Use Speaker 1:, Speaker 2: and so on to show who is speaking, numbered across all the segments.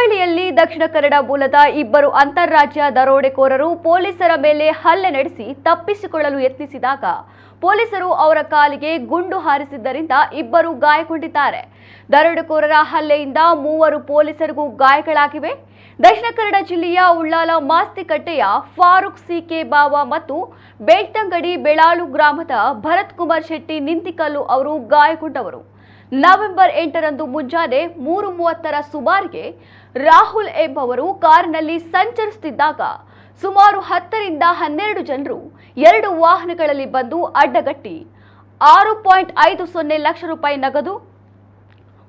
Speaker 1: ಹುಬ್ಬಳ್ಳಿಯಲ್ಲಿ ದಕ್ಷಿಣ ಕನ್ನಡ ಮೂಲದ ಇಬ್ಬರು ಅಂತಾರಾಜ್ಯ ದರೋಡೆಕೋರರು ಪೊಲೀಸರ ಮೇಲೆ ಹಲ್ಲೆ ನಡೆಸಿ ತಪ್ಪಿಸಿಕೊಳ್ಳಲು ಯತ್ನಿಸಿದಾಗ ಪೊಲೀಸರು ಅವರ ಕಾಲಿಗೆ ಗುಂಡು ಹಾರಿಸಿದ್ದರಿಂದ ಇಬ್ಬರು ಗಾಯಗೊಂಡಿದ್ದಾರೆ. ದರೋಡೆಕೋರರ ಹಲ್ಲೆಯಿಂದ ಮೂವರು ಪೊಲೀಸರಿಗೂ ಗಾಯಗಳಾಗಿವೆ. ದಕ್ಷಿಣ ಕನ್ನಡ ಜಿಲ್ಲೆಯ ಉಳ್ಳಾಲ ಮಾಸ್ತಿಕಟ್ಟೆಯ ಫಾರೂಕ್ ಸಿಕೆ ಬಾವ ಮತ್ತು ಬೆಳ್ತಂಗಡಿ ಬೆಳಾಳು ಗ್ರಾಮದ ಭರತ್ ಕುಮಾರ್ ಶೆಟ್ಟಿ ನಿಂತಿಕಲ್ಲು ಅವರು ಗಾಯಗೊಂಡವರು. ನವೆಂಬರ್ 8ರಂದು ಮುಂಜಾನೆ 3:30ರ ಸುಮಾರಿಗೆ ರಾಹುಲ್ ಎಂಬವರು ಕಾರಿನಲ್ಲಿ ಸಂಚರಿಸುತ್ತಿದ್ದಾಗ ಸುಮಾರು 10ರಿಂದ 12 ಜನರು 2 ವಾಹನಗಳಲ್ಲಿ ಬಂದು ಅಡ್ಡಗಟ್ಟಿ 6.50 ಲಕ್ಷ ರೂಪಾಯಿ ನಗದು,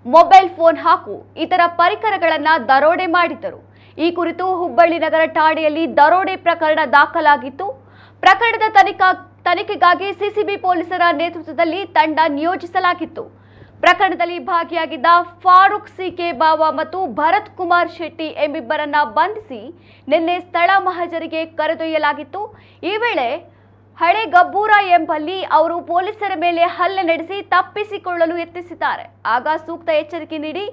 Speaker 1: ಮೊಬೈಲ್ ಫೋನ್ ಹಾಗೂ ಇತರ ಪರಿಕರಗಳನ್ನು ದರೋಡೆ ಮಾಡಿದ್ದರು. ಈ ಕುರಿತು ಹುಬ್ಬಳ್ಳಿ ನಗರ ಠಾಣೆಯಲ್ಲಿ ದರೋಡೆ ಪ್ರಕರಣ ದಾಖಲಾಗಿತ್ತು. ಪ್ರಕರಣದ ತನಿಖೆಗಾಗಿ ಸಿಸಿಬಿ ಪೊಲೀಸರ ನೇತೃತ್ವದಲ್ಲಿ ತಂಡ ನಿಯೋಜಿಸಲಾಗಿತ್ತು. ಪ್ರಕರಣದಲ್ಲಿ ಭಾಗಿಯಾಗಿದ್ದ ಫಾರೂಕ್ ಸಿಕೆ ಬಾವ ಮತ್ತು ಭರತ್ ಕುಮಾರ್ ಶೆಟ್ಟಿ ಎಂಬಿಬ್ಬರನ್ನ ಬಂಧಿಸಿ ನಿನ್ನೆ ಸ್ಥಳ ಮಹಜರಿಗೆ ಕರೆದೊಯ್ಯಲಾಗಿತ್ತು. ಈ ವೇಳೆ ಹಳೆ ಗಬ್ಬೂರ ಎಂಬಲ್ಲಿ ಅವರು ಪೊಲೀಸರ ಮೇಲೆ ಹಲ್ಲೆ ನಡೆಸಿ ತಪ್ಪಿಸಿಕೊಳ್ಳಲು ಯತ್ನಿಸಿದ್ದಾರೆ. ಆಗ ಸೂಕ್ತ ಎಚ್ಚರಿಕೆ ನೀಡಿ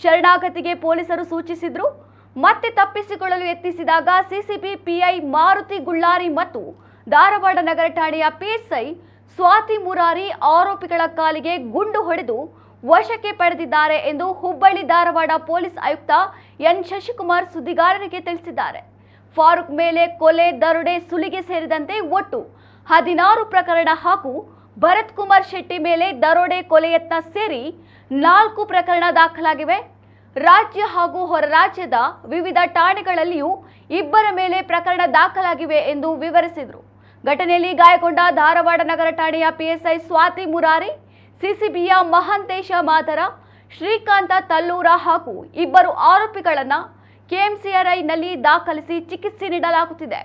Speaker 1: ಶರಣಾಗತಿಗೆ ಪೊಲೀಸರು ಸೂಚಿಸಿದ್ರು. ಮತ್ತೆ ತಪ್ಪಿಸಿಕೊಳ್ಳಲು ಯತ್ನಿಸಿದಾಗ ಸಿಸಿಬಿ ಪಿಐ ಮಾರುತಿ ಗುಳ್ಳಾರಿ ಮತ್ತು ಧಾರವಾಡ ನಗರ ಠಾಣೆಯ ಪಿಎಸ್ಐ ಸ್ವಾತಿ ಮುರಾರಿ ಆರೋಪಿಗಳ ಕಾಲಿಗೆ ಗುಂಡು ಹೊಡೆದು ವಶಕ್ಕೆ ಪಡೆದಿದ್ದಾರೆ ಎಂದು ಹುಬ್ಬಳ್ಳಿ ಧಾರವಾಡ ಪೊಲೀಸ್ ಆಯುಕ್ತ ಎನ್ ಶಶಿಕುಮಾರ್ ಸುದ್ದಿಗಾರರಿಗೆ ತಿಳಿಸಿದ್ದಾರೆ. ಫಾರೂಕ್ ಮೇಲೆ ಕೊಲೆ, ದರೋಡೆ, ಸುಲಿಗೆ ಸೇರಿದಂತೆ ಒಟ್ಟು 16 ಪ್ರಕರಣ ಹಾಗೂ ಭರತ್ ಕುಮಾರ್ ಶೆಟ್ಟಿ ಮೇಲೆ ದರೋಡೆ, ಕೊಲೆ ಯತ್ನ ಸೇರಿ 4 ಪ್ರಕರಣ ದಾಖಲಾಗಿವೆ. ರಾಜ್ಯ ಹಾಗೂ ಹೊರ ರಾಜ್ಯದ ವಿವಿಧ ಠಾಣೆಗಳಲ್ಲಿಯೂ ಇಬ್ಬರ ಮೇಲೆ ಪ್ರಕರಣ ದಾಖಲಾಗಿವೆ ಎಂದು ವಿವರಿಸಿದರು. ಘಟನೆಯಲ್ಲಿ ಗಾಯಗೊಂಡ ಧಾರವಾಡ ನಗರ ಠಾಣೆಯ ಪಿಎಸ್ಐ ಸ್ವಾತಿ ಮುರಾರಿ, ಸಿಸಿಬಿಯ ಮಹಾಂತೇಶ ಮಾದರ, ಶ್ರೀಕಾಂತ ತಲ್ಲೂರ ಹಾಗೂ ಇಬ್ಬರು ಆರೋಪಿಗಳನ್ನು ಕೆಎಂಸಿಆರ್ಐನಲ್ಲಿ ದಾಖಲಿಸಿ ಚಿಕಿತ್ಸೆ ನೀಡಲಾಗುತ್ತಿದೆ.